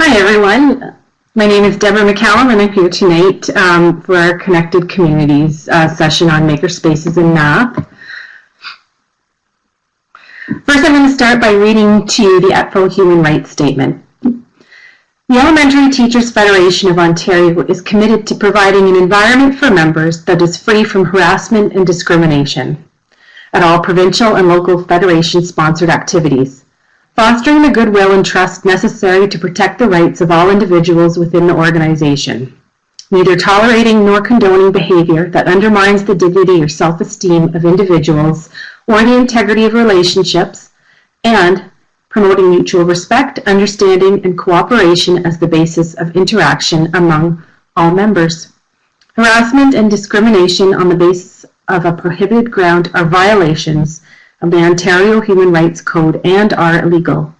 Hi everyone, my name is Deborah McCallum and I'm here tonight for our Connected Communities session on Makerspaces in Math. First I'm going to start by reading to you the EPFO Human Rights Statement. The Elementary Teachers Federation of Ontario is committed to providing an environment for members that is free from harassment and discrimination at all provincial and local federation-sponsored activities, fostering the goodwill and trust necessary to protect the rights of all individuals within the organization, neither tolerating nor condoning behavior that undermines the dignity or self-esteem of individuals or the integrity of relationships, and promoting mutual respect, understanding, and cooperation as the basis of interaction among all members. Harassment and discrimination on the basis of a prohibited ground are violations of the Ontario Human Rights Code and are illegal.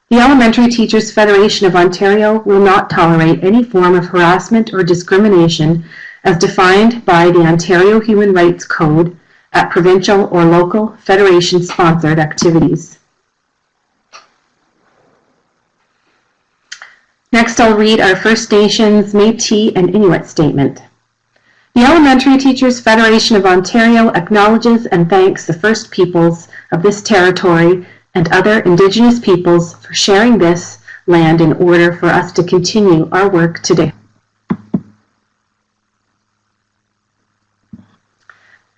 The Elementary Teachers Federation of Ontario will not tolerate any form of harassment or discrimination as defined by the Ontario Human Rights Code at provincial or local federation-sponsored activities. Next, I'll read our First Nations, Métis, and Inuit statement. The Elementary Teachers Federation of Ontario acknowledges and thanks the First Peoples of this territory and other Indigenous peoples for sharing this land in order for us to continue our work today.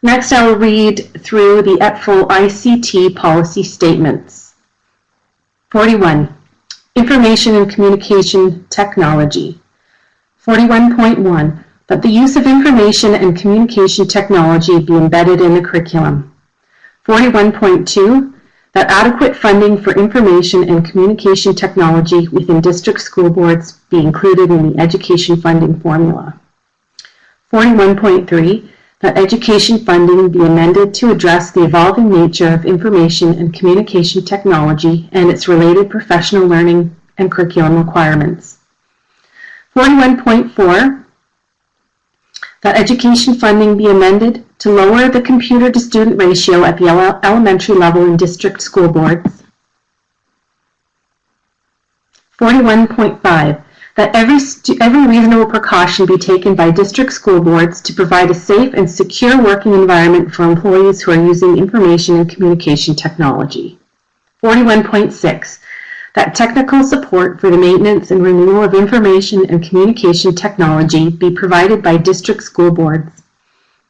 Next, I will read through the EPFO ICT policy statements. 41. Information and Communication Technology. 41.1. That the use of information and communication technology be embedded in the curriculum. 41.2, that adequate funding for information and communication technology within district school boards be included in the education funding formula. 41.3, that education funding be amended to address the evolving nature of information and communication technology and its related professional learning and curriculum requirements. 41.4, that education funding be amended to lower the computer-to-student ratio at the elementary level in district school boards. 41.5, that every reasonable precaution be taken by district school boards to provide a safe and secure working environment for employees who are using information and communication technology. 41.6, that technical support for the maintenance and renewal of information and communication technology be provided by district school boards.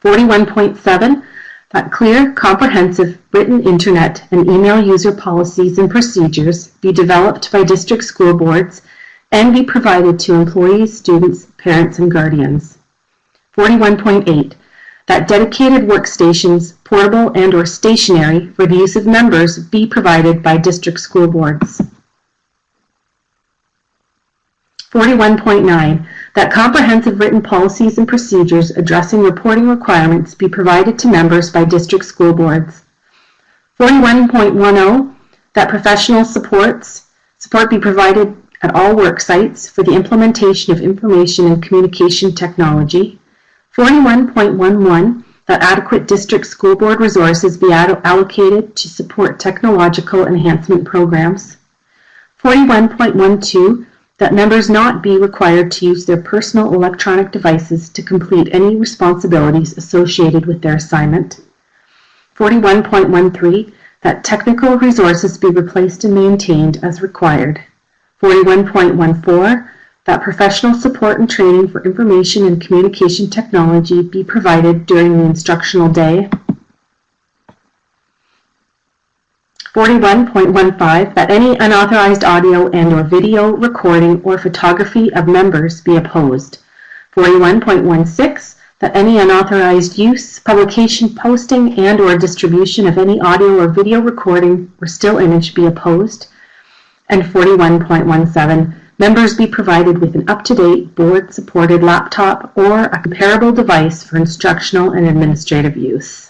41.7, that clear, comprehensive written internet and email user policies and procedures be developed by district school boards and be provided to employees, students, parents, and guardians. 41.8, that dedicated workstations, portable and or stationary, for the use of members be provided by district school boards. 41.9, that comprehensive written policies and procedures addressing reporting requirements be provided to members by district school boards. 41.10, that professional support be provided at all work sites for the implementation of information and communication technology. 41.11, that adequate district school board resources be allocated to support technological enhancement programs. 41.12, that members not be required to use their personal electronic devices to complete any responsibilities associated with their assignment. 41.13, that technical resources be replaced and maintained as required. 41.14, that professional support and training for information and communication technology be provided during the instructional day. 41.15, that any unauthorized audio and or video recording or photography of members be opposed. 41.16, that any unauthorized use, publication, posting, and or distribution of any audio or video recording or still image be opposed. And 41.17, members be provided with an up-to-date board-supported laptop or a comparable device for instructional and administrative use.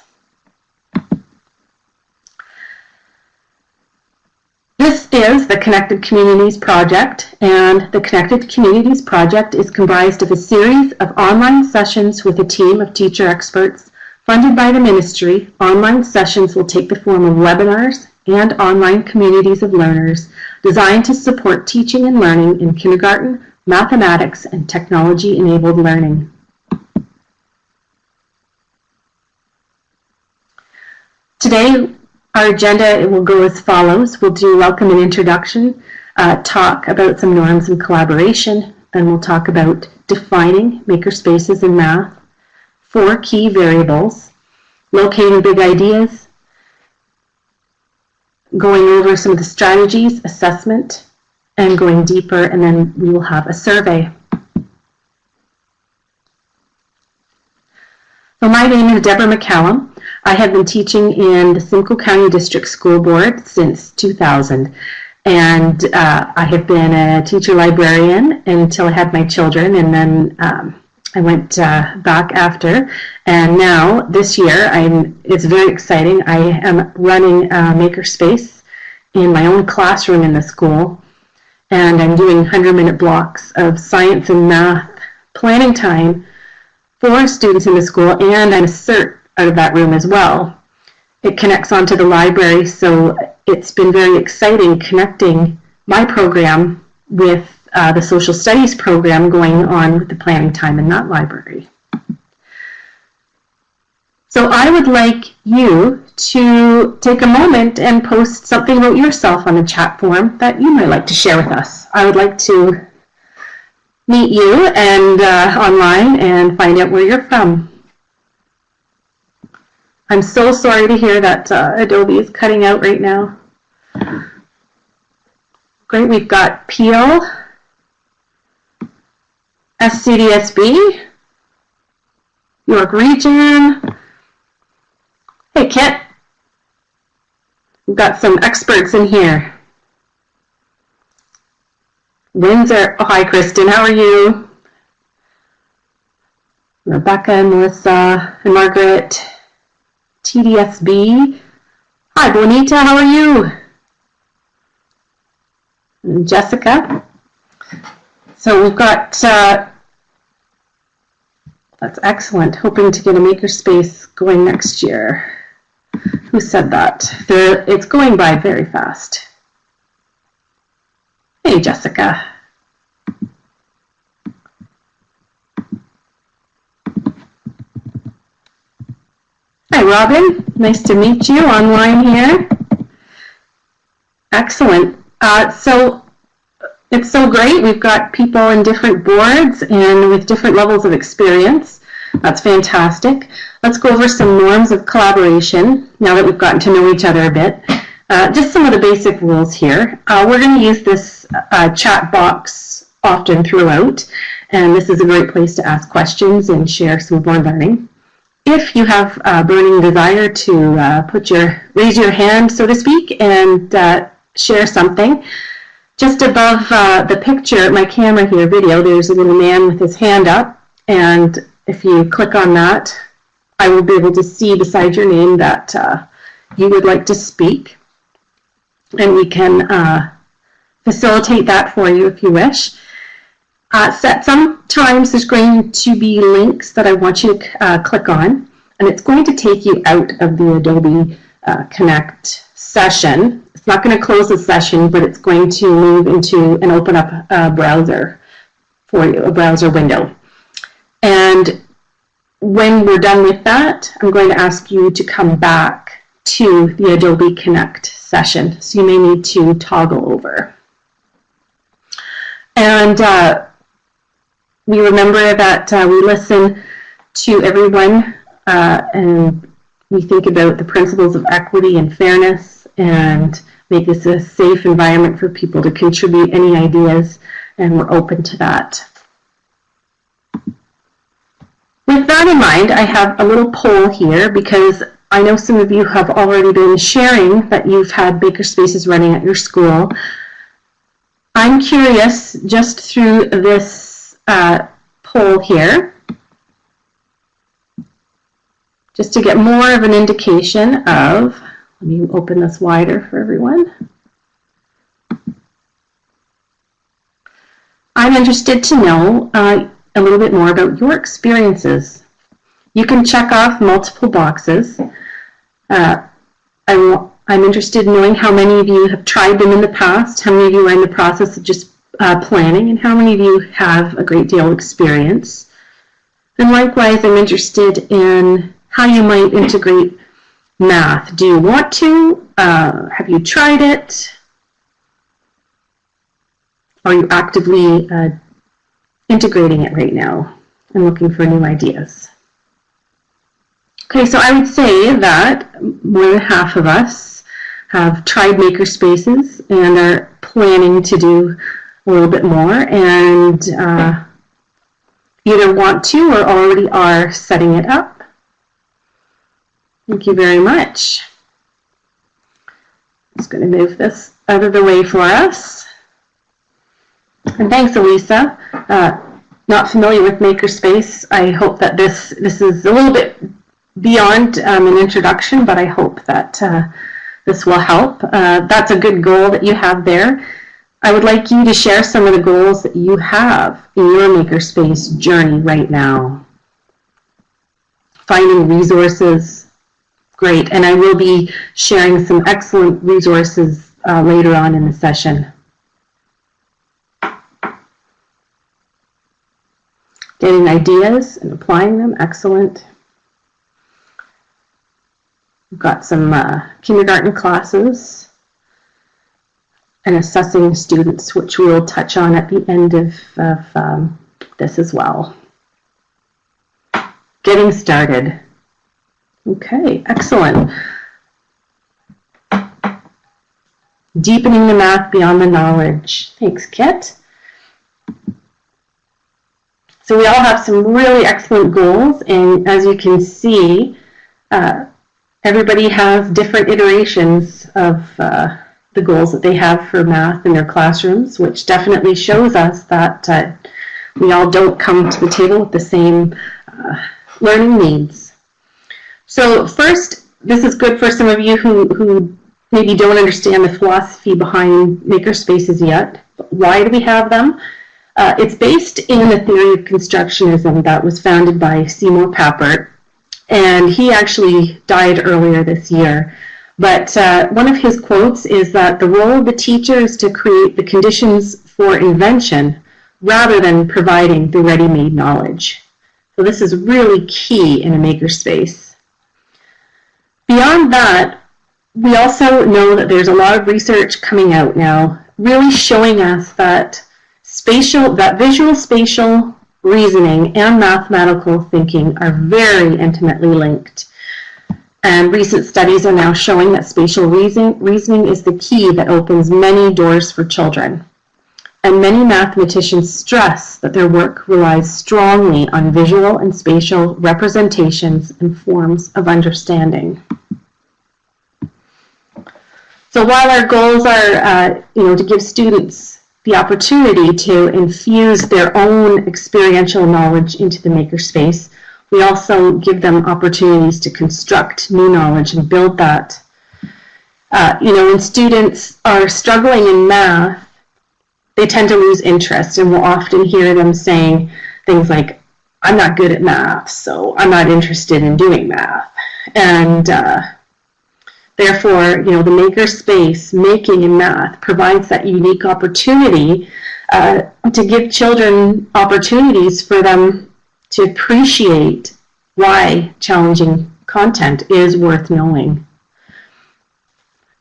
This is the Connected Communities Project, and the Connected Communities Project is comprised of a series of online sessions with a team of teacher experts funded by the ministry. Online sessions will take the form of webinars and online communities of learners designed to support teaching and learning in kindergarten, mathematics, and technology-enabled learning. Today, our agenda will go as follows. We'll do welcome and introduction, talk about some norms and collaboration, then we'll talk about defining makerspaces in math, 4 key variables, locating big ideas, going over some of the strategies, assessment, and going deeper, and then we will have a survey. So my name is Deborah McCallum. I have been teaching in the Simcoe County District School Board since 2000. And I have been a teacher librarian until I had my children, and then I went back after. And now this year, it's very exciting. I am running a Makerspace in my own classroom in the school, and I'm doing 100-minute blocks of science and math planning time for students in the school, and I'm a cert out of that room as well. It connects onto the library, so it's been very exciting connecting my program with the social studies program going on with the planning time in that library. So I would like you to take a moment and post something about yourself on the chat forum that you might like to share with us. I would like to meet you and online and find out where you're from. I'm so sorry to hear that Adobe is cutting out right now. Great, we've got Peel, SCDSB, York Region. Hey, Kit. We've got some experts in here. Windsor. Oh, hi, Kristen. How are you? Rebecca and Melissa and Margaret. TDSB. Hi, Bonita. How are you? And Jessica. So we've got, that's excellent, hoping to get a makerspace going next year. Who said that? It's going by very fast. Hey, Jessica. Hi, Robin. Nice to meet you online here. Excellent. So it's so great. We've got people in different boards and with different levels of experience. That's fantastic. Let's go over some norms of collaboration now that we've gotten to know each other a bit. Just some of the basic rules here. We're going to use this chat box often throughout, and this is a great place to ask questions and share some more learning. If you have a burning desire to raise your hand, so to speak, and share something, just above the picture, my camera here, video, there's a little man with his hand up, and if you click on that, I will be able to see beside your name that you would like to speak, and we can facilitate that for you if you wish. Sometimes there's going to be links that I want you to click on, and it's going to take you out of the Adobe Connect session. It's not going to close the session, but it's going to move into and open up a browser for you, a browser window. And when we're done with that, I'm going to ask you to come back to the Adobe Connect session. So you may need to toggle over. And we remember that we listen to everyone and we think about the principles of equity and fairness and make this a safe environment for people to contribute any ideas, and we're open to that. With that in mind, I have a little poll here because I know some of you have already been sharing that you've had makerspaces running at your school. I'm curious, just through this poll here, just to get more of an indication of, let me open this wider for everyone. I'm interested to know a little bit more about your experiences. You can check off multiple boxes. I I'm interested in knowing how many of you have tried them in the past, how many of you are in the process of just planning, and how many of you have a great deal of experience. And likewise, I'm interested in how you might integrate math. Do you want to? Have you tried it? Are you actively integrating it right now and looking for new ideas? Okay, so I would say that more than half of us have tried Makerspaces and are planning to do a little bit more, and either want to or already are setting it up. Thank you very much. I'm just going to move this out of the way for us. And thanks, Elisa. Not familiar with Makerspace. I hope that this is a little bit beyond an introduction, but I hope that this will help. That's a good goal that you have there. I would like you to share some of the goals that you have in your Makerspace journey right now. Finding resources, great. And I will be sharing some excellent resources later on in the session. Getting ideas and applying them, excellent. We've got some kindergarten classes and assessing students, which we'll touch on at the end of this as well. Getting started. Okay, excellent. Deepening the math beyond the knowledge. Thanks, Kit. So we all have some really excellent goals, and as you can see, everybody has different iterations of the goals that they have for math in their classrooms, which definitely shows us that we all don't come to the table with the same learning needs. So first, this is good for some of you who maybe don't understand the philosophy behind Makerspaces yet. Why do we have them? It's based in the theory of constructionism that was founded by Seymour Papert, and he actually died earlier this year. But one of his quotes is that the role of the teacher is to create the conditions for invention rather than providing the ready-made knowledge. So this is really key in a makerspace. Beyond that, we also know that there's a lot of research coming out now really showing us that visual spatial reasoning and mathematical thinking are very intimately linked. And recent studies are now showing that spatial reasoning is the key that opens many doors for children. And many mathematicians stress that their work relies strongly on visual and spatial representations and forms of understanding. So while our goals are to give students the opportunity to infuse their own experiential knowledge into the makerspace, we also give them opportunities to construct new knowledge and build that. When students are struggling in math, they tend to lose interest, and we'll often hear them saying things like, I'm not good at math, so I'm not interested in doing math. And therefore, the makerspace, making in math, provides that unique opportunity to give children opportunities for them to appreciate why challenging content is worth knowing.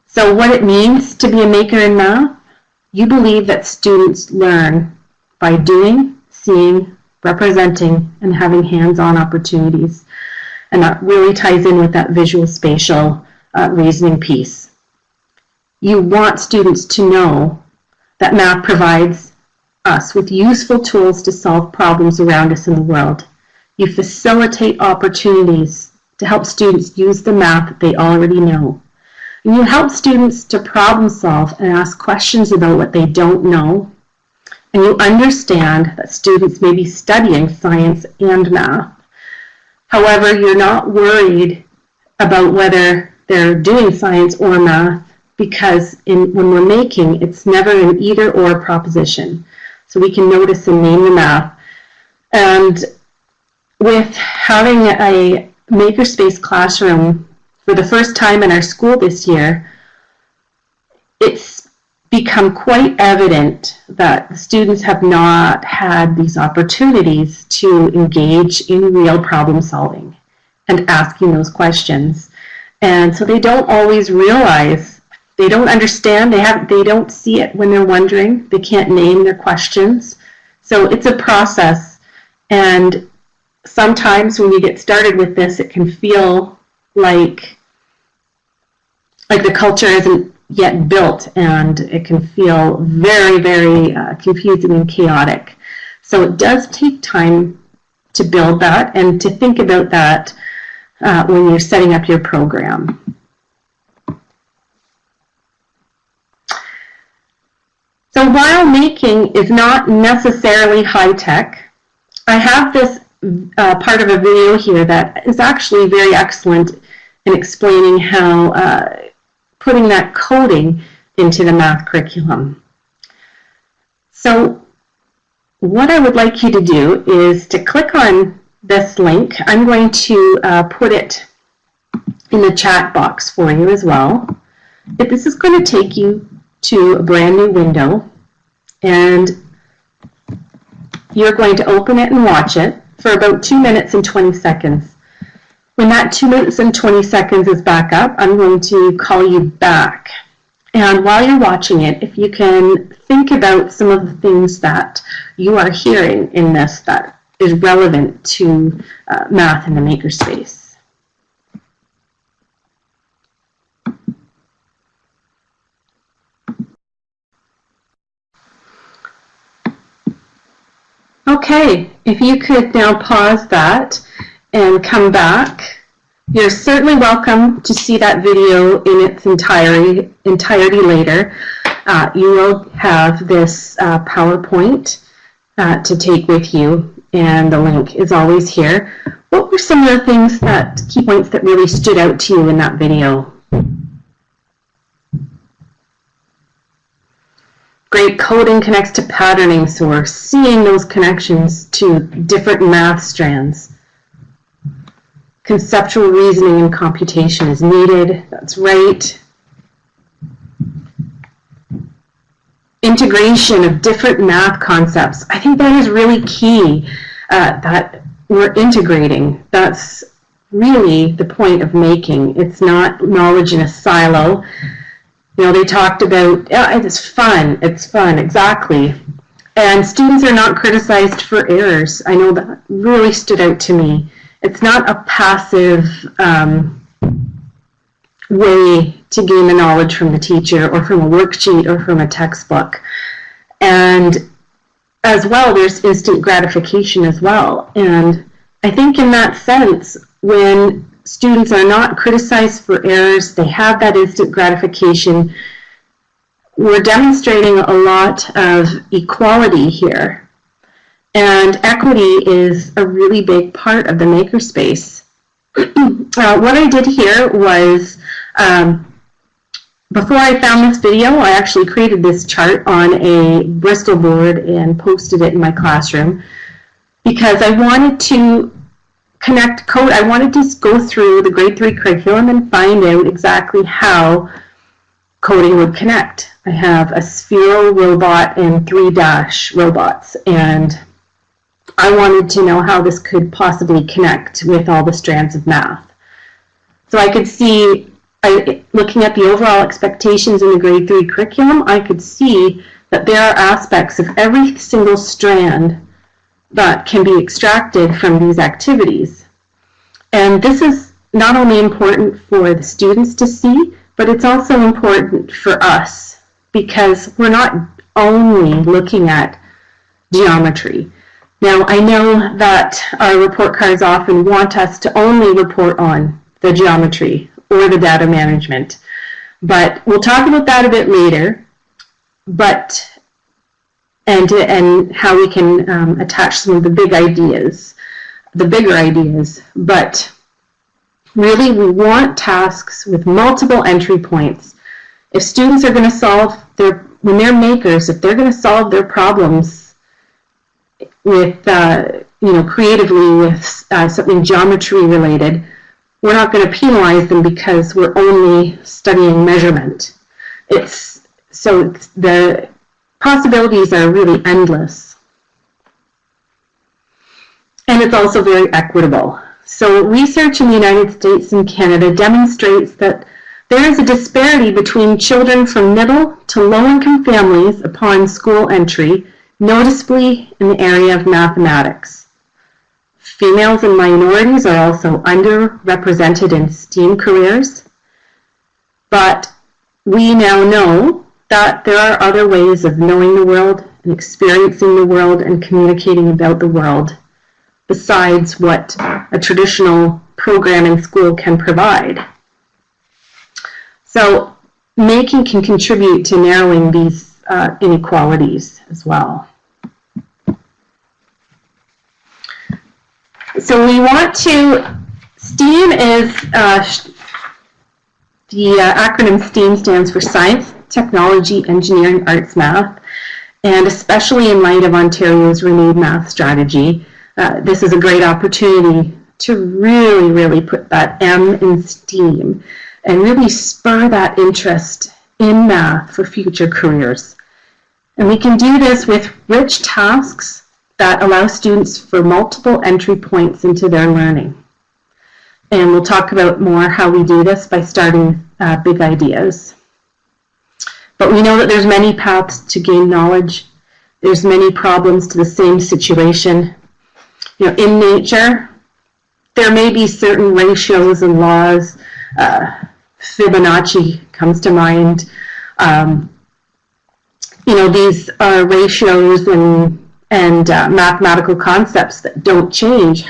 So what it means to be a maker in math, you believe that students learn by doing, seeing, representing, and having hands-on opportunities. And that really ties in with that visual spatial reasoning piece. You want students to know that math provides us with useful tools to solve problems around us in the world. You facilitate opportunities to help students use the math that they already know. And you help students to problem solve and ask questions about what they don't know. And you understand that students may be studying science and math. However, you're not worried about whether they're doing science or math, because when we're making, it's never an either or proposition. So we can notice and name the math. And with having a makerspace classroom for the first time in our school this year, it's become quite evident that the students have not had these opportunities to engage in real problem solving and asking those questions. And so they don't always realize, they don't understand, they don't see it when they're wondering, they can't name their questions. So it's a process, and sometimes when you get started with this, it can feel like the culture isn't yet built, and it can feel very, very confusing and chaotic. So it does take time to build that and to think about that when you're setting up your program. So while making is not necessarily high-tech, I have this part of a video here that is actually very excellent in explaining how putting that coding into the math curriculum. So what I would like you to do is to click on this link. I'm going to put it in the chat box for you as well. But this is going to take you to a brand new window, and you're going to open it and watch it for about 2 minutes and 20 seconds. When that 2 minutes and 20 seconds is back up, I'm going to call you back. And while you're watching it, if you can think about some of the things that you are hearing in this that is relevant to math in the Makerspace. Okay, if you could now pause that and come back. You're certainly welcome to see that video in its entirety later. You will have this PowerPoint to take with you, and the link is always here. What were some of the key points that really stood out to you in that video? Great, coding connects to patterning, so we're seeing those connections to different math strands. Conceptual reasoning and computation is needed, that's right. Integration of different math concepts. I think that is really key, that we're integrating. That's really the point of making. It's not knowledge in a silo. You know, they talked about, it's fun, exactly. And students are not criticized for errors. I know that really stood out to me. It's not a passive way to gain the knowledge from the teacher or from a worksheet or from a textbook. And as well, there's instant gratification as well. And I think in that sense, when students are not criticized for errors, they have that instant gratification, we're demonstrating a lot of equality here. And equity is a really big part of the Makerspace. What I did here was, before I found this video, I actually created this chart on a Bristol board and posted it in my classroom because I wanted to connect code. I wanted to go through the grade 3 curriculum and find out exactly how coding would connect. I have a Sphero robot and 3 Dash robots, and I wanted to know how this could possibly connect with all the strands of math. So I could see, looking at the overall expectations in the grade 3 curriculum, I could see that there are aspects of every single strand that can be extracted from these activities. And this is not only important for the students to see, but it's also important for us because we're not only looking at geometry. Now, I know that our report cards often want us to only report on the geometry or the data management, but we'll talk about that a bit later, and how we can attach some of the bigger ideas. But really we want tasks with multiple entry points. If students are going to solve when they're makers, if they're going to solve their problems with, creatively with something geometry related, we're not going to penalize them because we're only studying measurement. It's So the possibilities are really endless. And it's also very equitable. So research in the United States and Canada demonstrates that there is a disparity between children from middle to low-income families upon school entry, noticeably in the area of mathematics. Females and minorities are also underrepresented in STEAM careers, but we now know that there are other ways of knowing the world and experiencing the world and communicating about the world besides what a traditional program in school can provide. So making can contribute to narrowing these inequalities as well. So we want to, STEAM is, the acronym STEAM stands for Science, Technology, Engineering, Arts, Math, and especially in light of Ontario's renewed math strategy, this is a great opportunity to really put that M in STEAM and really spur that interest in math for future careers. And we can do this with rich tasks that allow students for multiple entry points into their learning. And we'll talk about more how we do this by starting big ideas. But we know that there's many paths to gain knowledge. There's many problems to the same situation. You know, in nature, there may be certain ratios and laws. Fibonacci comes to mind. You know, these are ratios and mathematical concepts that don't change.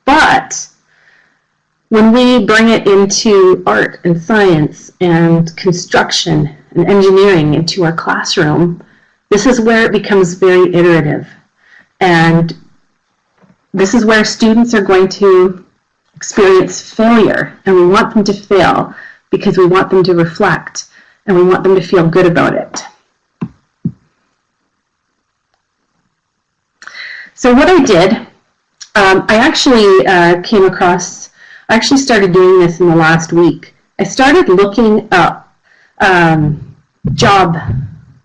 But when we bring it into art and science and construction and engineering into our classroom, this is where it becomes very iterative. And this is where students are going to experience failure, and we want them to fail because we want them to reflect and we want them to feel good about it. So what I did, I actually I actually started doing this in the last week. I started looking up job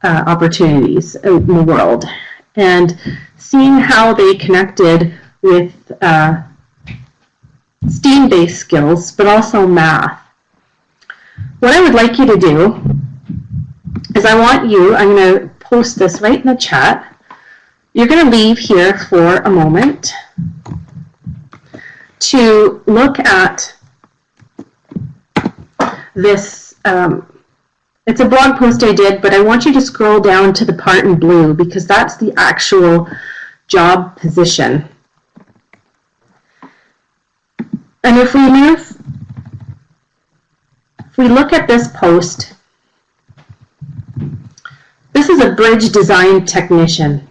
opportunities in the world and seeing how they connected with STEAM-based skills, but also math. What I would like you to do is I'm going to post this right in the chat. You're going to leave here for a moment to look at this. It's a blog post I did, but I want you to scroll down to the part in blue because that's the actual job position. And if we look at this post, this is a bridge design technician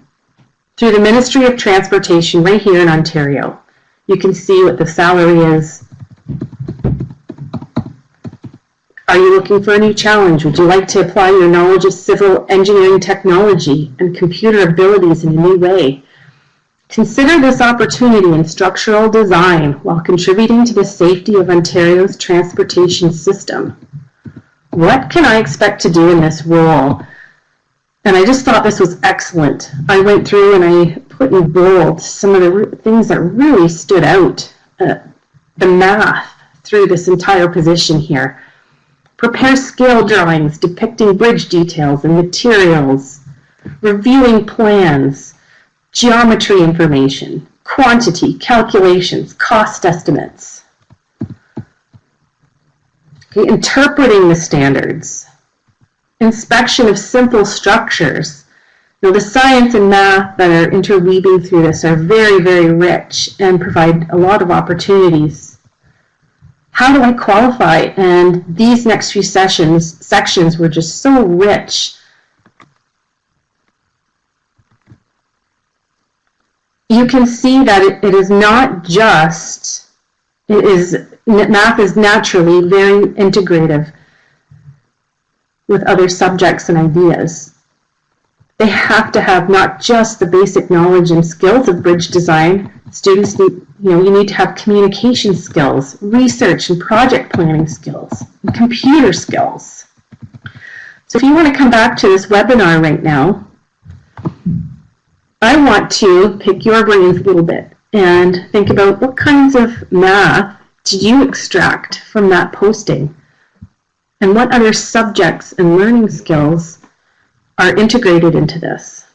through the Ministry of Transportation right here in Ontario. You can see what the salary is. Are you looking for a new challenge? Would you like to apply your knowledge of civil engineering technology and computer abilities in a new way? Consider this opportunity in structural design while contributing to the safety of Ontario's transportation system. What can I expect to do in this role? And I just thought this was excellent. I went through and I put in bold some of the things that really stood out. The math through this entire position here. Prepare scale drawings depicting bridge details and materials. Reviewing plans. Geometry information. Quantity, calculations, cost estimates. Okay, interpreting the standards. Inspection of simple structures. Now, the science and math that are interweaving through this are very, very rich and provide a lot of opportunities. How do I qualify? And these next few sections were just so rich. You can see that it is not just, math is naturally very integrative with other subjects and ideas. They have to have not just the basic knowledge and skills of bridge design. Students need, you need to have communication skills, research and project planning skills, and computer skills. So if you want to come back to this webinar right now, I want to pick your brains a little bit and think about what kinds of math did you extract from that posting, and what other subjects and learning skills are integrated into this.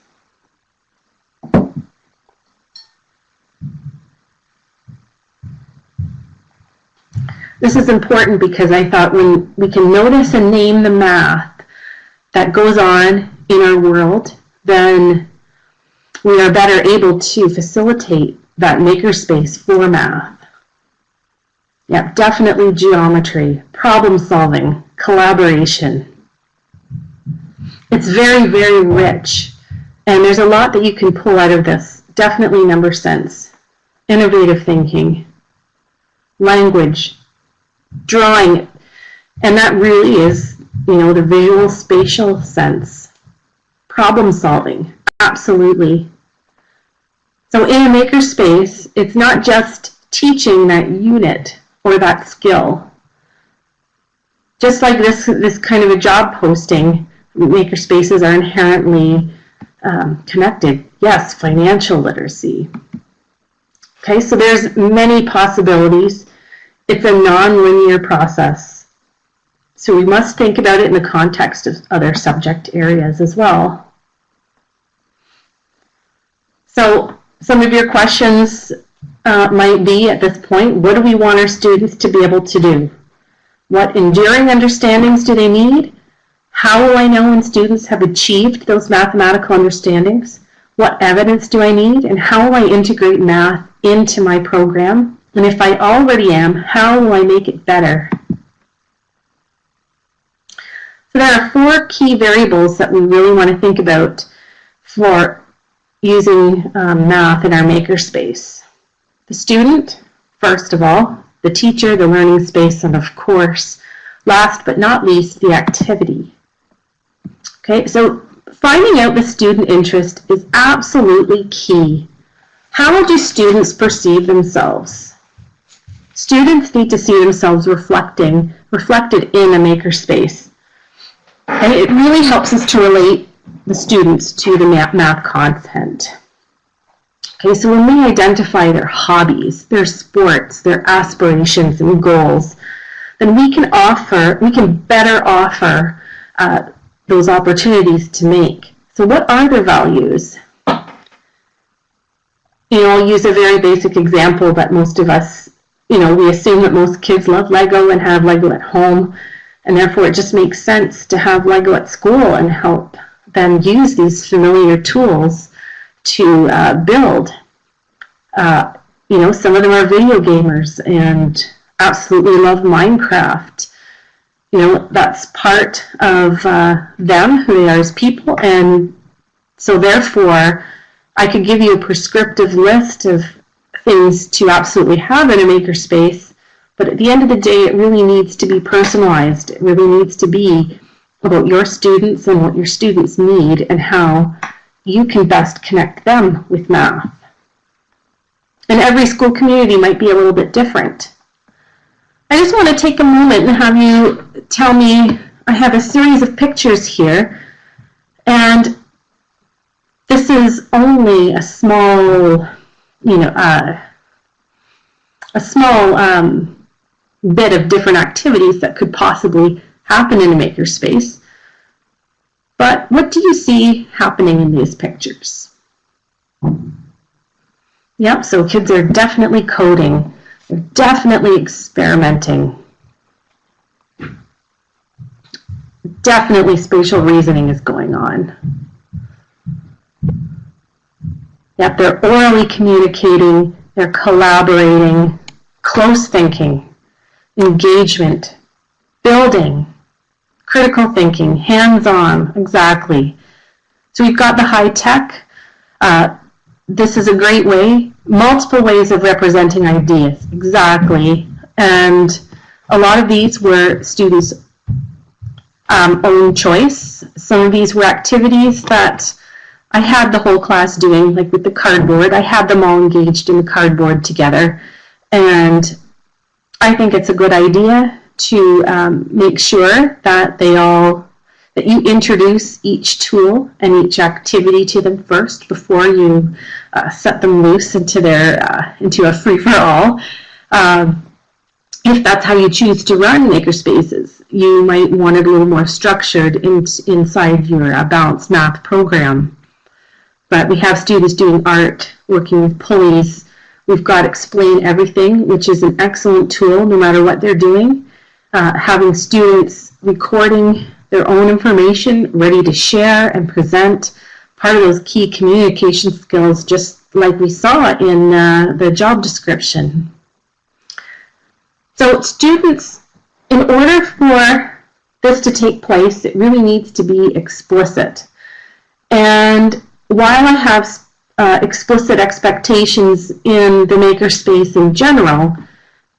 This is important because I thought when we can notice and name the math that goes on in our world, then we are better able to facilitate that makerspace for math. Yeah, definitely geometry, problem solving, collaboration. It's very, very rich, and there's a lot that you can pull out of this. Definitely number sense, innovative thinking, language, drawing, and that really is, the visual spatial sense. Problem solving, absolutely. So in a makerspace, it's not just teaching that unit or that skill. Just like this kind of a job posting, makerspaces are inherently connected. Yes, financial literacy. Okay, so there's many possibilities. It's a non-linear process. So we must think about it in the context of other subject areas as well. So some of your questions might be at this point, what do we want our students to be able to do? What enduring understandings do they need? How will I know when students have achieved those mathematical understandings? What evidence do I need? And how will I integrate math into my program? And if I already am, how will I make it better? So there are 4 key variables that we really want to think about for using math in our makerspace. The student, first of all, the teacher, the learning space, and of course, last but not least, the activity. Okay, so finding out the student interest is absolutely key. How do students perceive themselves? Students need to see themselves reflected in a makerspace. And it really helps us to relate the students to the math content. Okay, so when we identify their hobbies, their sports, their aspirations and goals, then we can better offer those opportunities to make. So what are their values? I'll use a very basic example that most of us, we assume that most kids love Lego and have Lego at home, and therefore it just makes sense to have Lego at school and help them use these familiar tools to build. Some of them are video gamers and absolutely love Minecraft. That's part of them, who they are as people, and so therefore I could give you a prescriptive list of things to absolutely have in a makerspace, but at the end of the day it really needs to be personalized. It really needs to be about your students and what your students need and how you can best connect them with math. And every school community might be a little bit different. I just want to take a moment and have you tell me, I have a series of pictures here, and this is only a small, bit of different activities that could possibly happen in a makerspace. But what do you see happening in these pictures? Yep, so kids are definitely coding. They're definitely experimenting. Definitely spatial reasoning is going on. Yep, they're orally communicating, they're collaborating, close thinking, engagement, building, critical thinking, hands-on, exactly. So we've got the high tech. This is a great way, multiple ways of representing ideas, exactly. And a lot of these were students' own choice. Some of these were activities that I had the whole class doing, like with the cardboard. I had them all engaged in the cardboard together. And I think it's a good idea to make sure that they that you introduce each tool and each activity to them first before you set them loose into a free-for-all. If that's how you choose to run makerspaces, you might want it a little more structured inside your balanced math program. But we have students doing art, working with pulleys. We've got Explain Everything, which is an excellent tool no matter what they're doing. Having students recording their own information, ready to share and present, part of those key communication skills, just like we saw in the job description. So students, in order for this to take place, it really needs to be explicit. And while I have explicit expectations in the Makerspace in general,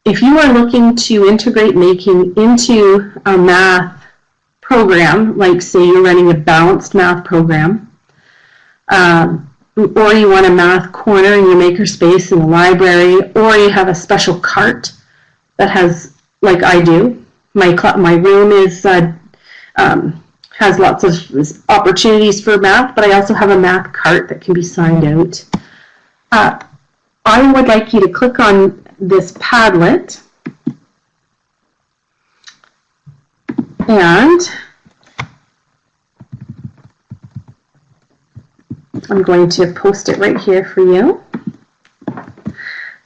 if you are looking to integrate making into a math program, like say you're running a balanced math program, or you want a math corner in your Makerspace in the library, or you have a special cart that has, like I do, my room is has lots of opportunities for math, but I also have a math cart that can be signed out. I would like you to click on this Padlet, and I'm going to post it right here for you.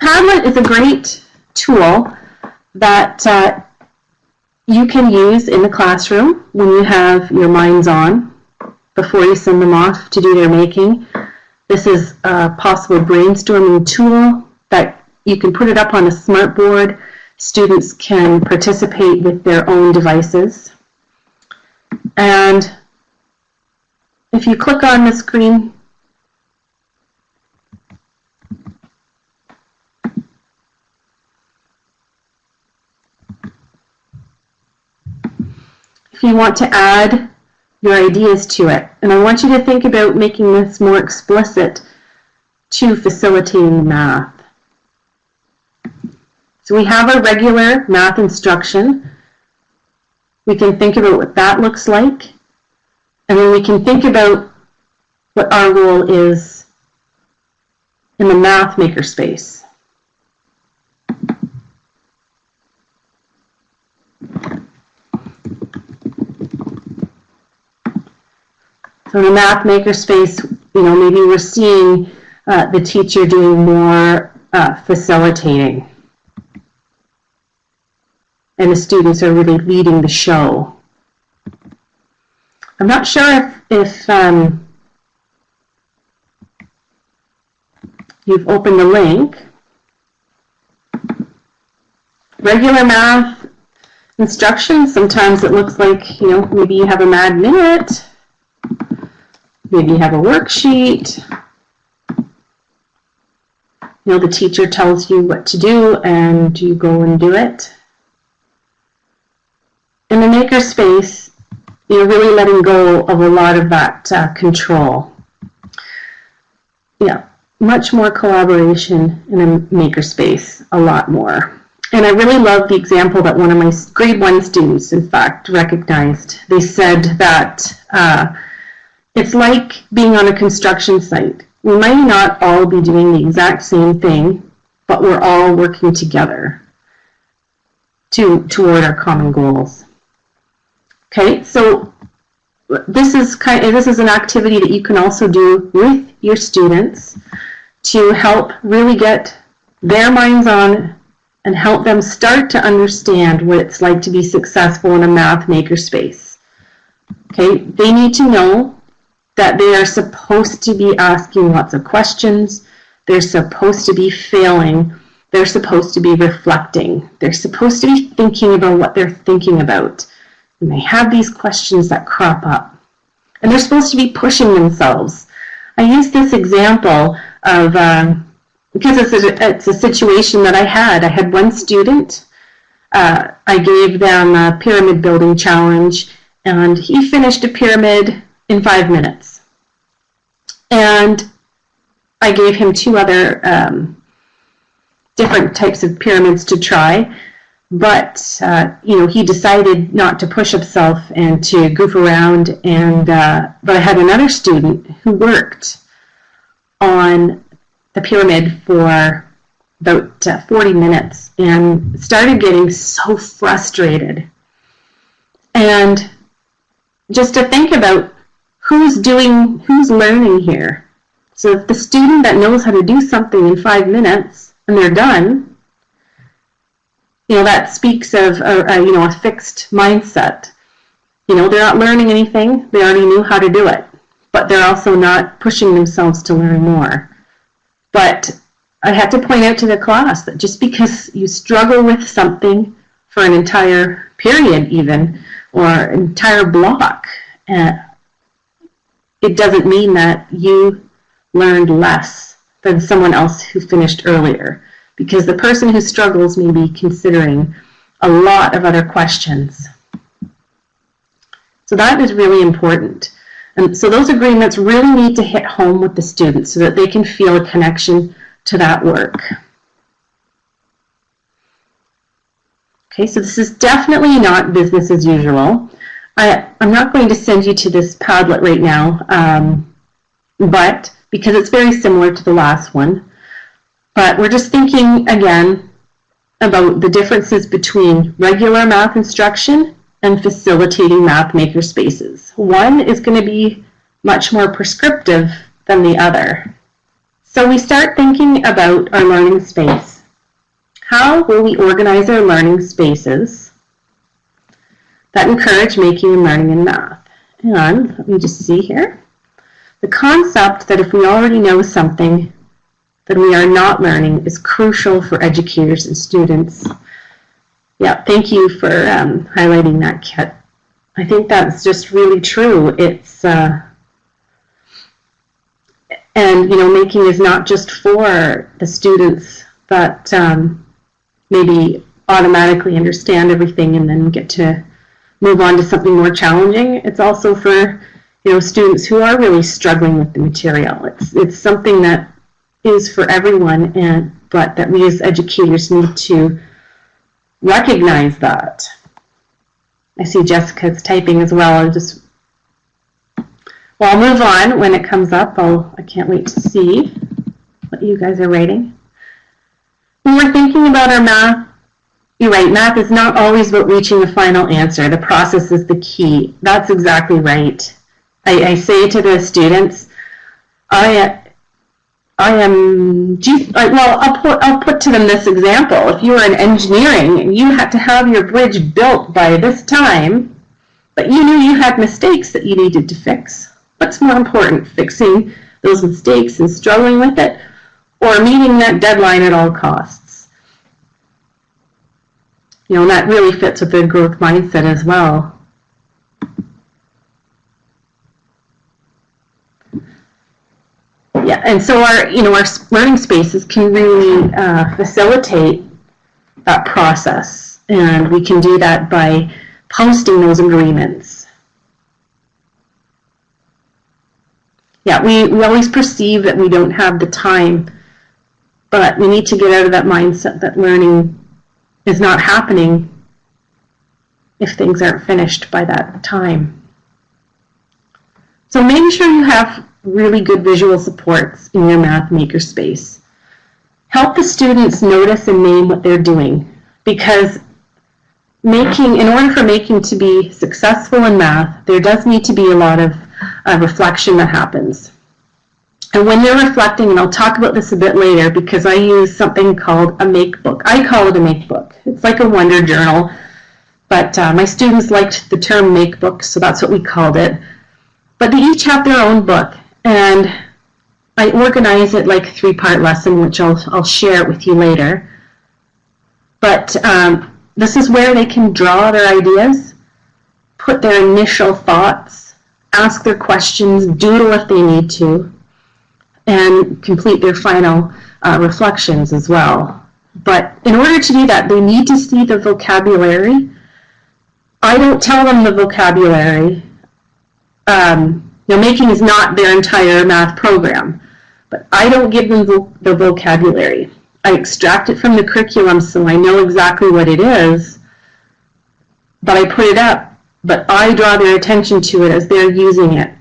Padlet is a great tool that you can use in the classroom when you have your minds on before you send them off to do their making. This is a possible brainstorming tool that you can put it up on a smart board. Students can participate with their own devices. And if you click on the screen, you want to add your ideas to it. And I want you to think about making this more explicit to facilitating math. So we have a regular math instruction. We can think about what that looks like. And then we can think about what our role is in the math makerspace. So in the math makerspace, maybe we're seeing the teacher doing more facilitating, and the students are really leading the show. I'm not sure if you've opened the link. Regular math instructions, sometimes it looks like, maybe you have a mad minute. Maybe you have a worksheet. The teacher tells you what to do and you go and do it. In the Makerspace, you're really letting go of a lot of that control. Yeah, much more collaboration in a Makerspace, a lot more. And I really love the example that one of my grade 1 students, in fact, recognized. They said that it's like being on a construction site. We might not all be doing the exact same thing, but we're all working together toward our common goals. Okay, so this is an activity that you can also do with your students to help really get their minds on and help them start to understand what it's like to be successful in a math makerspace. Okay, they need to know that they are supposed to be asking lots of questions. They're supposed to be failing. They're supposed to be reflecting. They're supposed to be thinking about what they're thinking about. And they have these questions that crop up. And they're supposed to be pushing themselves. I use this example of, because it's a situation that I had. I had one student, I gave them a pyramid building challenge, and he finished a pyramid in 5 minutes. And I gave him 2 other different types of pyramids to try. But, he decided not to push himself and to goof around. But I had another student who worked on the pyramid for about 40 minutes and started getting so frustrated. And just to think about who's learning here. So if the student that knows how to do something in 5 minutes and they're done, that speaks of a fixed mindset. They're not learning anything. They already knew how to do it, but they're also not pushing themselves to learn more. But I had to point out to the class that just because you struggle with something for an entire period even, or an entire block, it doesn't mean that you learned less than someone else who finished earlier, because the person who struggles may be considering a lot of other questions. So that is really important. And so those agreements really need to hit home with the students so that they can feel a connection to that work. Okay, so this is definitely not business as usual. I'm not going to send you to this Padlet right now, but because it's very similar to the last one. But we're just thinking again about the differences between regular math instruction and facilitating math makerspaces. One is going to be much more prescriptive than the other. So we start thinking about our learning space. How will we organize our learning spaces that encourage making and learning in math? And let me just see here. The concept that if we already know something that we are not learning is crucial for educators and students. Yeah, thank you for highlighting that, Kit. I think that's just really true. It's making is not just for the students that maybe automatically understand everything and then get to move on to something more challenging. It's also for students who are really struggling with the material. It's something that is for everyone, but that we as educators need to recognize that. I see Jessica's typing as well. I'll move on when it comes up. I can't wait to see what you guys are writing. When we're thinking about our math, you're right, math is not always about reaching a final answer. The process is the key. That's exactly right. I say to the students, I'll put to them this example. If you were in engineering and you had to have your bridge built by this time, but you knew you had mistakes that you needed to fix, what's more important, fixing those mistakes and struggling with it, or meeting that deadline at all costs? And that really fits with the growth mindset as well. Yeah, and so our learning spaces can really facilitate that process, and we can do that by posting those agreements. Yeah, we always perceive that we don't have the time, but we need to get out of that mindset that learning is not happening if things aren't finished by that time. So make sure you have really good visual supports in your math makerspace. Help the students notice and name what they're doing, because in order for making to be successful in math, there does need to be a lot of reflection that happens. And when they're reflecting, and I'll talk about this a bit later because I use something called a make book. I call it a make book. It's like a wonder journal, but my students liked the term make book, so that's what we called it. But they each have their own book, and I organize it like a 3-part lesson, which I'll share it with you later. But this is where they can draw their ideas, put their initial thoughts, ask their questions, doodle if they need to, and complete their final reflections as well. But in order to do that, they need to see the vocabulary. I don't tell them the vocabulary. Making is not their entire math program, but I don't give them the vocabulary. I extract it from the curriculum so I know exactly what it is, but I put it up, but I draw their attention to it as they're using it.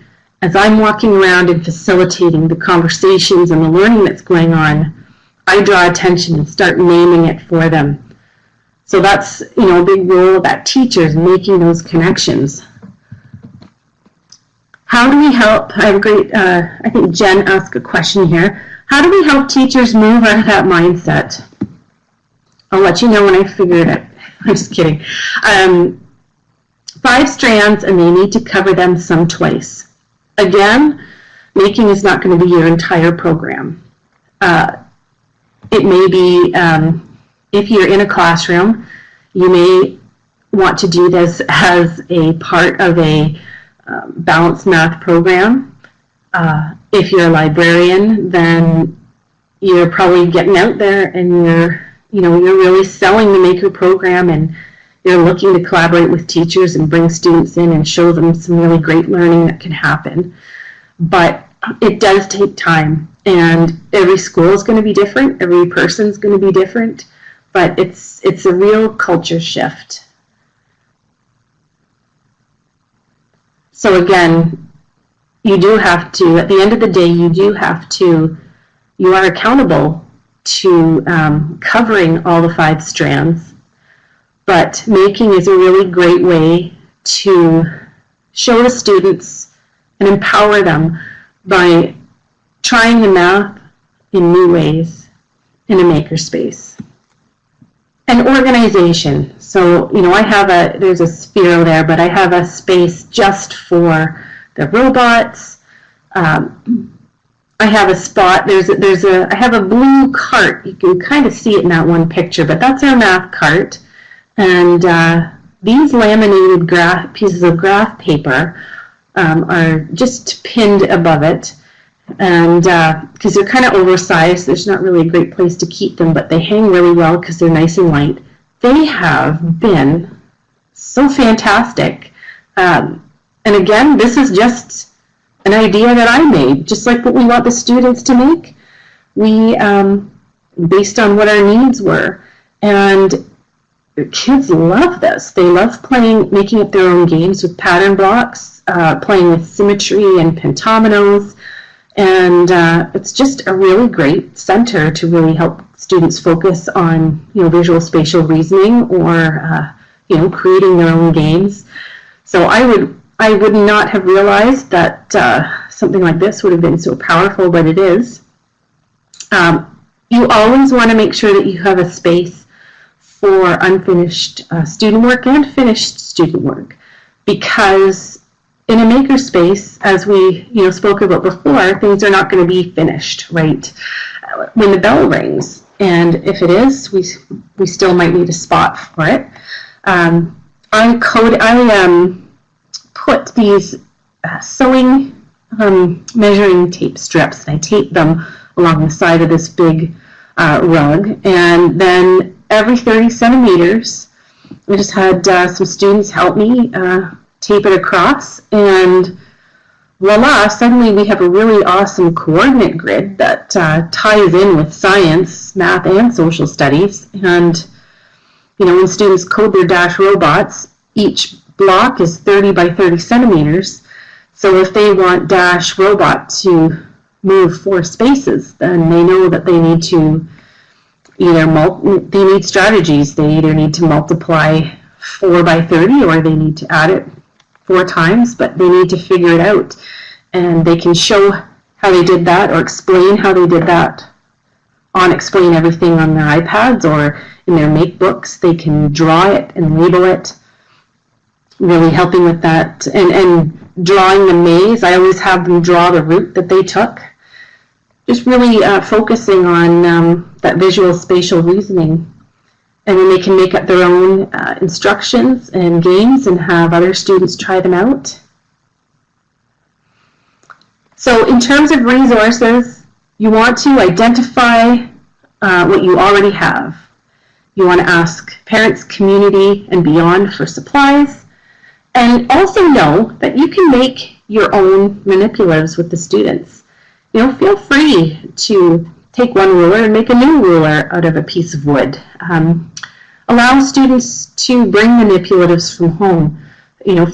As I'm walking around and facilitating the conversations and the learning that's going on, I draw attention and start naming it for them. So that's, a big role of that teacher is making those connections. How do we help? I have a great, I think Jen asked a question here. How do we help teachers move out of that mindset? I'll let you know when I figure it out. I'm just kidding. 5 strands, and they need to cover them some twice. Again, making is not going to be your entire program. It may be, if you're in a classroom, you may want to do this as a part of a balanced math program. If you're a librarian, then you're probably getting out there and you're really selling the Maker program, and you're looking to collaborate with teachers and bring students in and show them some really great learning that can happen. But it does take time, and every school is going to be different, every person is going to be different, but it's a real culture shift. So again, you do have to, at the end of the day, you are accountable to covering all the 5 strands, but making is a really great way to show the students and empower them by trying the math in new ways in a makerspace. And organization. So, there's a sphere there, but I have a space just for the robots. I have a spot, I have a blue cart. You can kind of see it in that one picture, but that's our math cart. And these laminated pieces of graph paper are just pinned above it. And because they're kind of oversized, there's not really a great place to keep them, but they hang really well because they're nice and light. They have been so fantastic. And again, this is just an idea that I made, just like what we want the students to make. We, based on what our needs were. And kids love this. They love making up their own games with pattern blocks, playing with symmetry and pentominoes. And it's just a really great center to really help students focus on, visual spatial reasoning or, creating their own games. So I would not have realized that something like this would have been so powerful, but it is. You always want to make sure that you have a space for unfinished student work and finished student work, because in a makerspace, as we spoke about before, things are not going to be finished right when the bell rings, and if it is, we still might need a spot for it. I put these sewing measuring tape strips, and I tape them along the side of this big rug, and then every 30 centimeters, I just had some students help me tape it across, and voila, suddenly we have a really awesome coordinate grid that ties in with science, math, and social studies. And when students code their Dash robots, each block is 30 by 30 centimeters. So if they want Dash robot to move 4 spaces, then they know that they need to they need strategies. They either need to multiply 4 by 30 or they need to add it 4 times, but they need to figure it out. And they can show how they did that or explain how they did that on Explain Everything on their iPads or in their make books. They can draw it and label it, really helping with that. And drawing the maze, I always have them draw the route that they took. Just really focusing on that visual spatial reasoning. And then they can make up their own instructions and games and have other students try them out. So in terms of resources, you want to identify what you already have. You want to ask parents, community, and beyond for supplies. And also know that you can make your own manipulatives with the students. Feel free to take one ruler and make a new ruler out of a piece of wood. Allow students to bring manipulatives from home.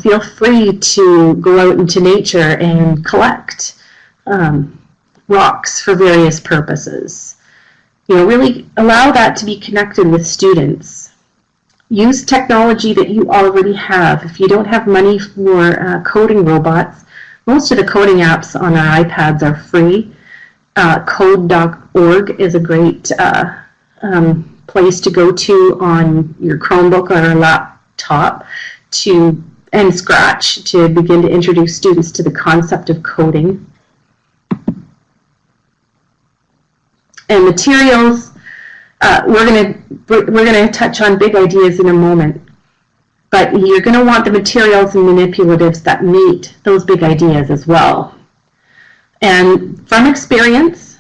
Feel free to go out into nature and collect rocks for various purposes. Really allow that to be connected with students. Use technology that you already have. If you don't have money for coding robots, most of the coding apps on our iPads are free. Code.org is a great place to go to on your Chromebook or laptop and Scratch to begin to introduce students to the concept of coding. And materials, we're gonna touch on big ideas in a moment, but you're gonna want the materials and manipulatives that meet those big ideas as well. And from experience,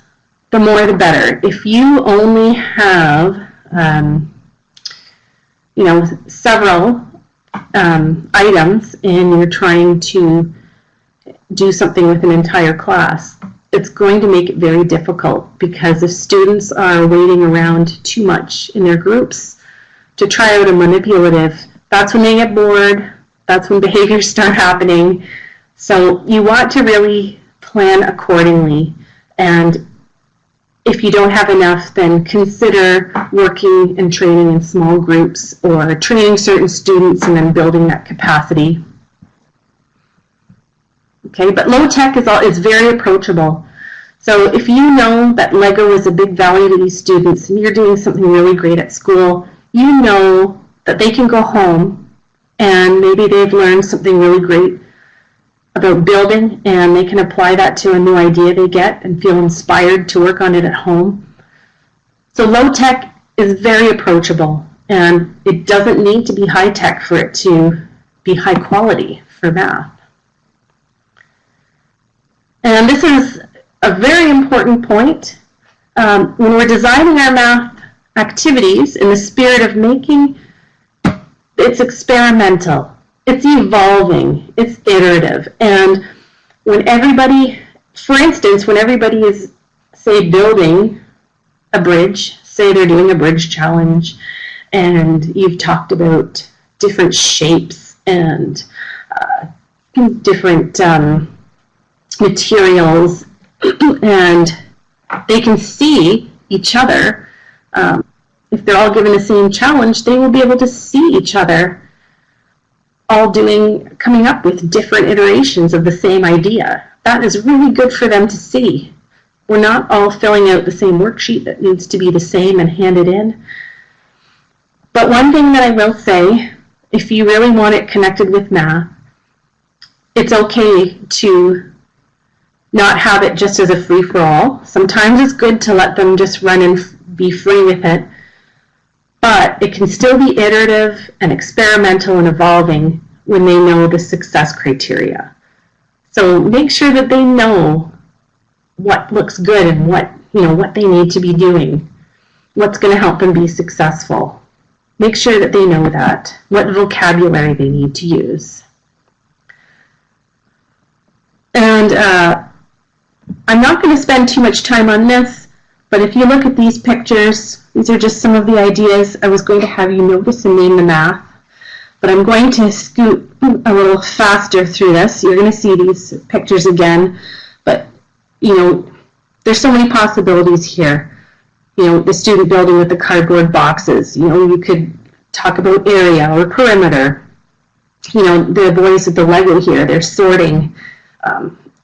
the more the better. If you only have several items and you're trying to do something with an entire class, it's going to make it very difficult, because if students are waiting around too much in their groups to try out a manipulative, that's when they get bored, that's when behaviors start happening. So you want to really plan accordingly, and if you don't have enough, then consider working and training in small groups or training certain students and then building that capacity. Okay, but low tech is very approachable. So if you know that Lego is a big value to these students and you're doing something really great at school, you know that they can go home and maybe they've learned something really great about building and they can apply that to a new idea they get and feel inspired to work on it at home. So low tech is very approachable, and it doesn't need to be high tech for it to be high quality for math. And this is a very important point. When we're designing our math activities in the spirit of making, it's experimental, it's evolving, it's iterative. And when everybody, for instance, when everybody is, say, building a bridge, say they're doing a bridge challenge, and you've talked about different shapes and different materials, and they can see each other. If they're all given the same challenge, they will be able to see each other all coming up with different iterations of the same idea. That is really good for them to see. We're not all filling out the same worksheet that needs to be the same and handed in. But one thing that I will say, if you really want it connected with math, it's okay to not have it just as a free-for-all. Sometimes it's good to let them just run and be free with it, but it can still be iterative and experimental and evolving when they know the success criteria. So make sure that they know what looks good and what they need to be doing, what's going to help them be successful. Make sure that they know that, what vocabulary they need to use. And I'm not going to spend too much time on this, but if you look at these pictures, these are just some of the ideas I was going to have you notice and name the math. But I'm going to scoot a little faster through this. You're going to see these pictures again, but there's so many possibilities here. The student building with the cardboard boxes. You could talk about area or perimeter. The boys with the Lego here, they're sorting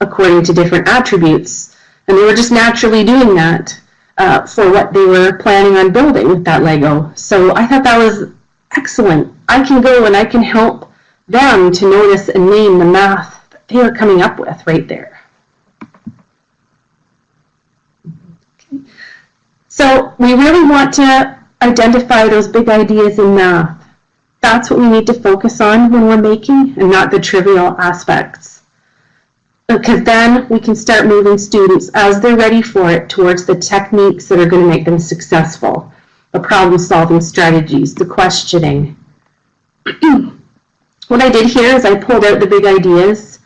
according to different attributes, and they were just naturally doing that for what they were planning on building with that Lego. So I thought that was excellent. I can go and I can help them to notice and name the math that they are coming up with right there. Okay. So we really want to identify those big ideas in math. That's what we need to focus on when we're making, and not the trivial aspects. Because then we can start moving students, as they're ready for it, towards the techniques that are going to make them successful. The problem-solving strategies, the questioning. What I did here is I pulled out the big ideas.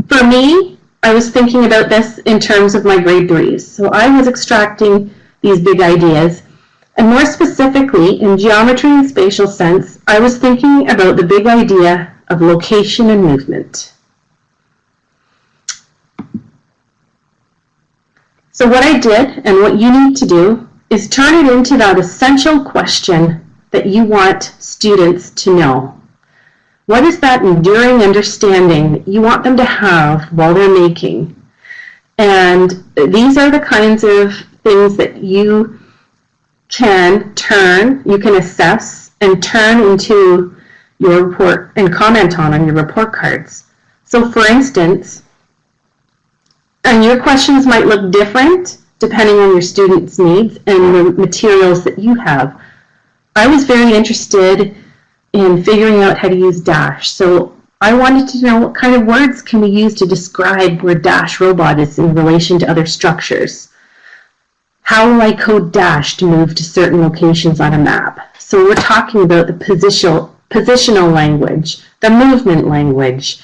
For me, I was thinking about this in terms of my grade 3s. So I was extracting these big ideas. And more specifically, in geometry and spatial sense, I was thinking about the big idea of location and movement. So what I did, and what you need to do, is turn it into that essential question that you want students to know. What is that enduring understanding that you want them to have while they're making? And these are the kinds of things that you can assess and turn into your report and comment on your report cards. So for instance, and your questions might look different depending on your students' needs and the materials that you have. I was very interested in figuring out how to use Dash. So I wanted to know what kind of words can we use to describe where Dash robot is in relation to other structures. How will I code Dash to move to certain locations on a map? So we're talking about the positional language, the movement language.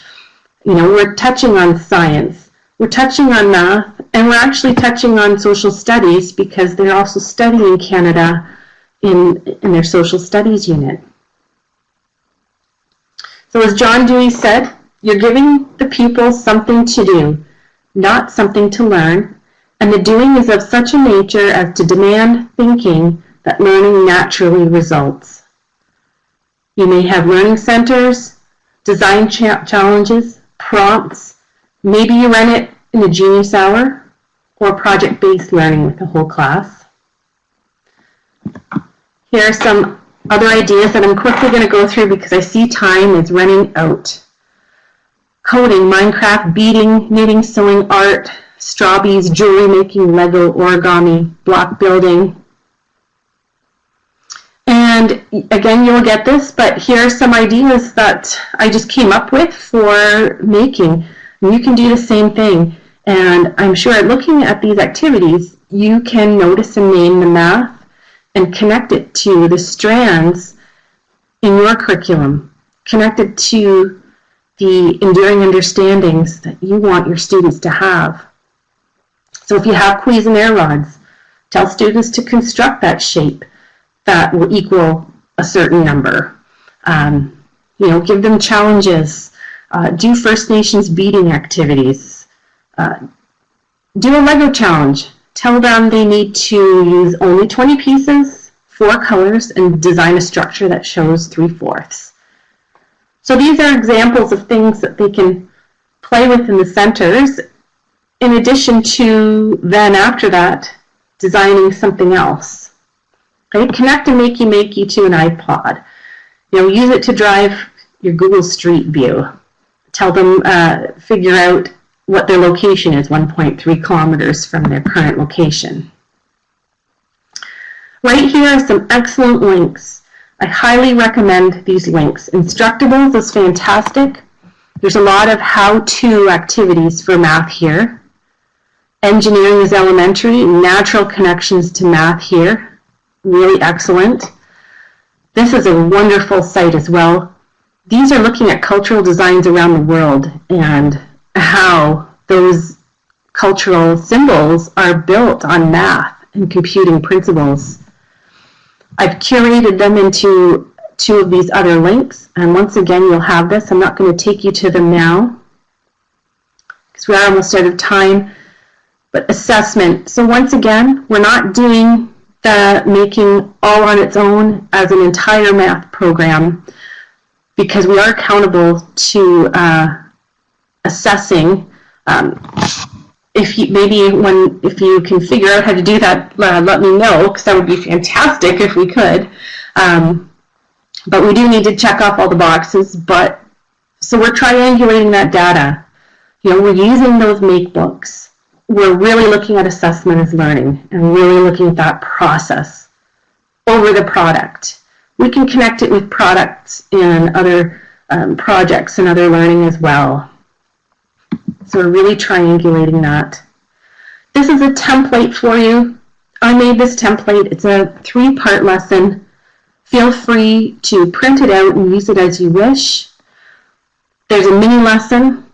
We're touching on science. We're touching on math, and we're actually touching on social studies because they're also studying Canada in their social studies unit. So as John Dewey said, you're giving the pupils something to do, not something to learn, and the doing is of such a nature as to demand thinking that learning naturally results. You may have learning centers, design challenges, prompts. Maybe you run it in a Genius Hour or project-based learning with the whole class. Here are some other ideas that I'm quickly going to go through because I see time is running out. Coding, Minecraft, beading, knitting, sewing, art, straw beads, jewelry making, Lego, origami, block building. And again, you'll get this, but here are some ideas that I just came up with for making. And you can do the same thing. And I'm sure looking at these activities, you can notice and name the math and connect it to the strands in your curriculum, connect it to the enduring understandings that you want your students to have. So if you have Cuisenaire rods, tell students to construct that shape that will equal a certain number. Give them challenges. Do First Nations beading activities. Do a Lego challenge. Tell them they need to use only 20 pieces, 4 colors, and design a structure that shows 3/4. So these are examples of things that they can play with in the centers, in addition to then after that, designing something else. Okay? Connect a makey to an iPod. Use it to drive your Google Street View. Tell them, figure out what their location is, 1.3 kilometers from their current location. Right here are some excellent links. I highly recommend these links. Instructables is fantastic. There's a lot of how-to activities for math here. Engineering is elementary, natural connections to math here. Really excellent. This is a wonderful site as well. These are looking at cultural designs around the world and how those cultural symbols are built on math and computing principles. I've curated them into 2 of these other links, and once again you'll have this. I'm not going to take you to them now because we are almost out of time. But assessment. So once again, we're not doing the making all on its own as an entire math program because we are accountable to assessing. If you can figure out how to do that, let me know, because that would be fantastic if we could. But we do need to check off all the boxes. So we're triangulating that data. We're using those make books. We're really looking at assessment as learning and really looking at that process over the product. We can connect it with products and other projects and other learning as well. So we're really triangulating that. This is a template for you. I made this template. It's a 3-part lesson. Feel free to print it out and use it as you wish. There's a mini lesson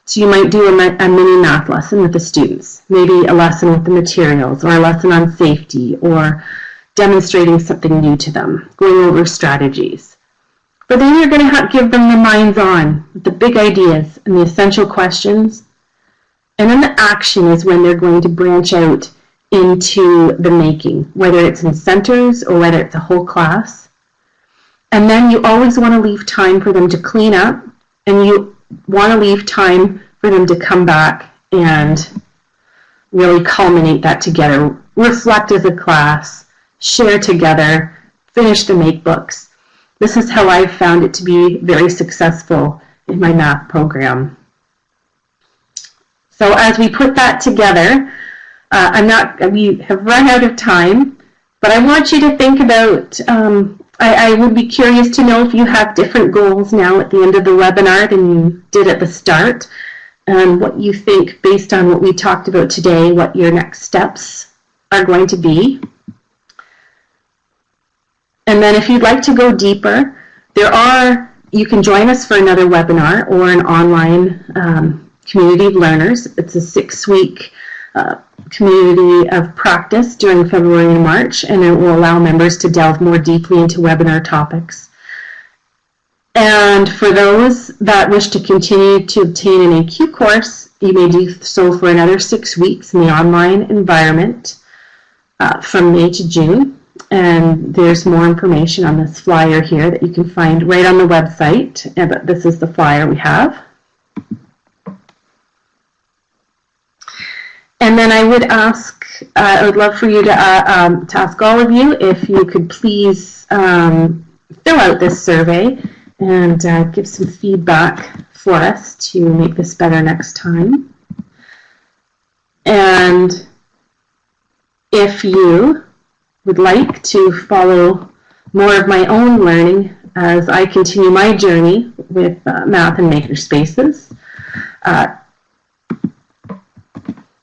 So you might do a mini math lesson with the students, maybe a lesson with the materials, or a lesson on safety, or demonstrating something new to them, going over strategies. But then you're going to give them the minds-on, the big ideas and the essential questions. And then the action is when they're going to branch out into the making, whether it's in centers or whether it's a whole class. And then you always want to leave time for them to clean up, and you want to leave time for them to come back and really culminate that together, reflect as a class, share together, finish the make books. This is how I've found it to be very successful in my math program. So as we put that together, we have run out of time, but I want you to think about, I would be curious to know if you have different goals now at the end of the webinar than you did at the start, and what you think based on what we talked about today, what your next steps are going to be. And then if you'd like to go deeper, you can join us for another webinar or an online community of learners. It's a 6-week community of practice during February and March, and it will allow members to delve more deeply into webinar topics. And for those that wish to continue to obtain an AQ course, you may do so for another 6 weeks in the online environment from May to June. And there's more information on this flyer here that you can find right on the website. But this is the flyer we have. And then I would love for you to ask all of you if you could please fill out this survey and give some feedback for us to make this better next time. And if you would like to follow more of my own learning as I continue my journey with math and makerspaces.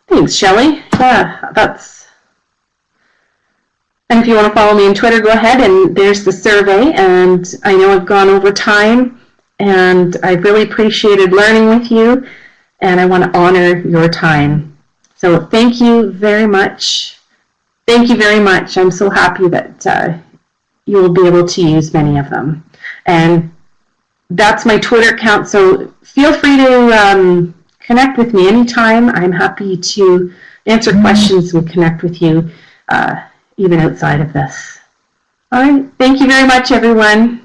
Thanks, Shelley. And if you want to follow me on Twitter, go ahead, and there's the survey. And I know I've gone over time, and I've really appreciated learning with you, and I want to honor your time. So thank you very much. Thank you very much. I'm so happy that you will be able to use many of them. And that's my Twitter account, so feel free to connect with me anytime. I'm happy to answer questions and connect with you even outside of this. All right. Thank you very much, everyone.